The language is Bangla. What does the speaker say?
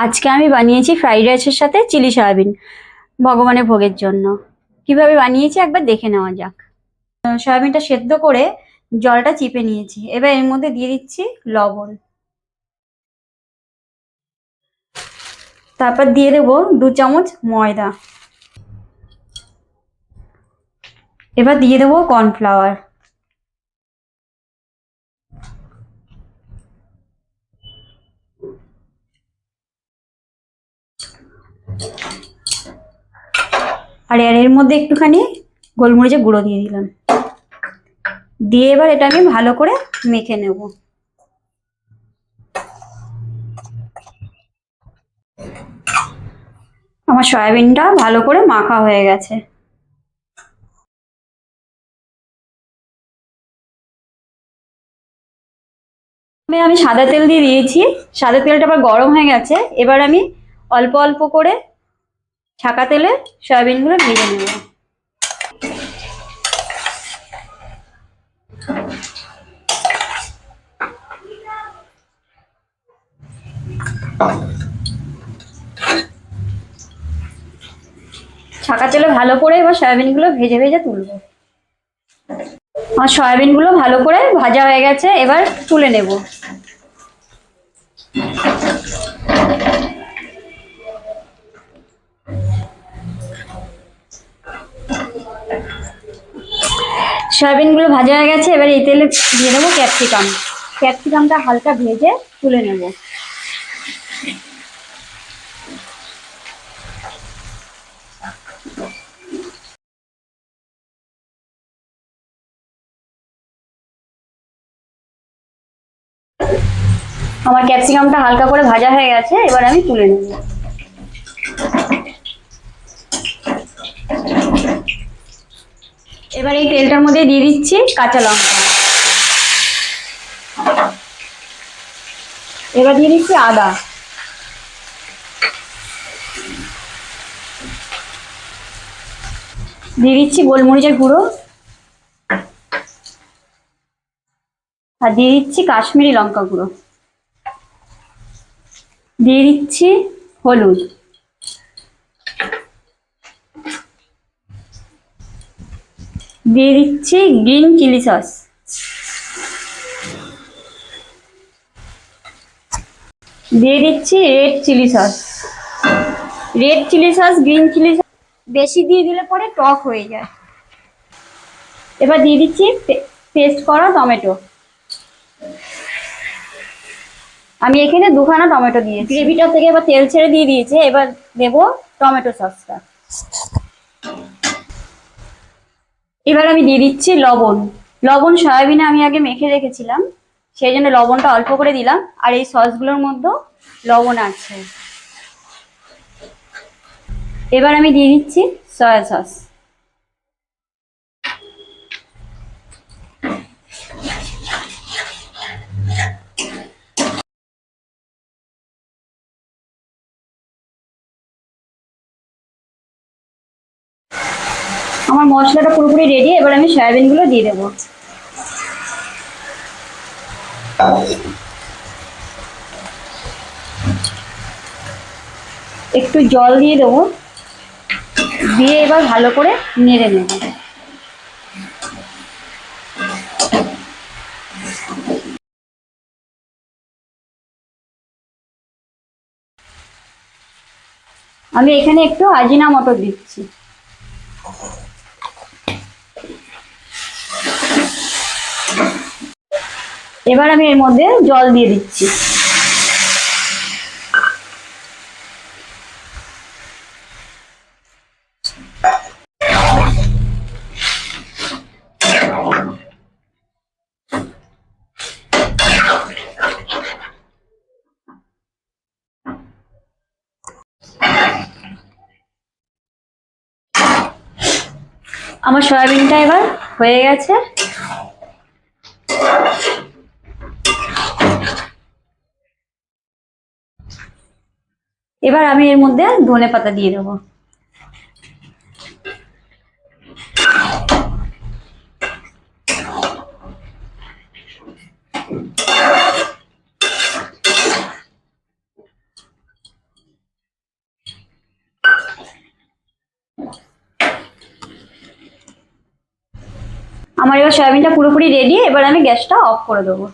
আজকে আমি বানিয়েছি ফ্রাইড রাইসের সাথে চিলি সয়াবিন ভগবানের ভোগের জন্য। কিভাবে বানিয়েছি একবার দেখে নেওয়া যাক। সয়াবিনটা সেদ্ধ করে জলটা চিপে নিয়েছি, এবার এর মধ্যে দিয়ে দিচ্ছি লবণ, তারপর দিয়ে দেবো 2 চামচ ময়দা, এবার দিয়ে দেবো কর্নফ্লাওয়ার, আর এর মধ্যে একটুখানি গোলমরিচের গুঁড়ো দিয়ে দিলাম। দিয়ে এবার এটা আমি ভালো করে মেখে নেব। আমার সয়াবিনটা ভালো করে মাখা হয়ে গেছে। আমি সাদা তেল দিয়ে দিয়েছি, সাদা তেলটা আবার গরম হয়ে গেছে। এবার আমি অল্প অল্প করে ছাকা তেলে সয়াবিনগুলো ভেজে নেব। ছাকা তেলে ভালো করে এবার সয়াবিনগুলো ভেজে ভেজে তুলবো। আমার সয়াবিনগুলো ভালো করে ভাজা হয়ে গেছে, এবার তুলে নেব। সয়াবিনগুলো ভাজা হয়ে গেছে, এবার এই তেলে দিয়ে দেবো ক্যাপসিকাম। ক্যাপসিকামটা হালকা ভেজে তুলে নেব। আমার ক্যাপসিকামটা হালকা করে ভাজা হয়ে গেছে, এবার আমি তুলে নেব। এবার এই তেলটার মধ্যে দিয়ে দিচ্ছি কাঁচা লঙ্কা, এবার দিয়ে দিচ্ছি আদা, দিয়ে দিচ্ছি গোলমরিচের গুঁড়ো, আর দিয়ে দিচ্ছি কাশ্মীরি লঙ্কা গুঁড়ো, দিয়ে দিচ্ছি হলুদ, দিয়ে দিচ্ছি গ্রিন চিলি সস, দিয়ে দিচ্ছি red chilli sauce. Red chilli sauce, green chilli sauce বেশি দিয়ে দিলে পরে টক হয়ে যায়। এবার দিয়ে দিচ্ছি পেস্ট করা টমেটো। আমি এখানে 2খানা টমেটো দিয়েছি। গ্রেভিটা থেকে এবার তেল ছেড়ে দিয়ে দিয়েছে, এবার দেবো টমেটো সসটা। এবার আমি দিয়ে দিচ্ছি লবণ। লবণ সয়াবিনে আমি আগে মেখে রেখেছিলাম, সেই জন্য লবণটা অল্প করে দিলাম, আর এই সসগুলোর মধ্যেও লবণ আছে। এবার আমি দিয়ে দিচ্ছি সয়া সস। আমার মশলাটা পুরোপুরি রেডি, এবার আমি সয়াবিনগুলো দিয়ে দেবো। একটু জল দিয়ে দেবো, দিয়ে এবার ভালো করে নেড়ে নেব। আমি এখানে একটু আজিনামোটো দিচ্ছি। এবার আমি এর মধ্যে জল দিয়ে দিচ্ছি। আমার সয়াবিনটা এবার হয়ে গেছে। এবার আমি এর মধ্যে ধনেপাতা দিয়ে দেবো। আমার এবার সয়াবিনটা পুরোপুরি রেডি, এবার আমি গ্যাসটা অফ করে দেবো।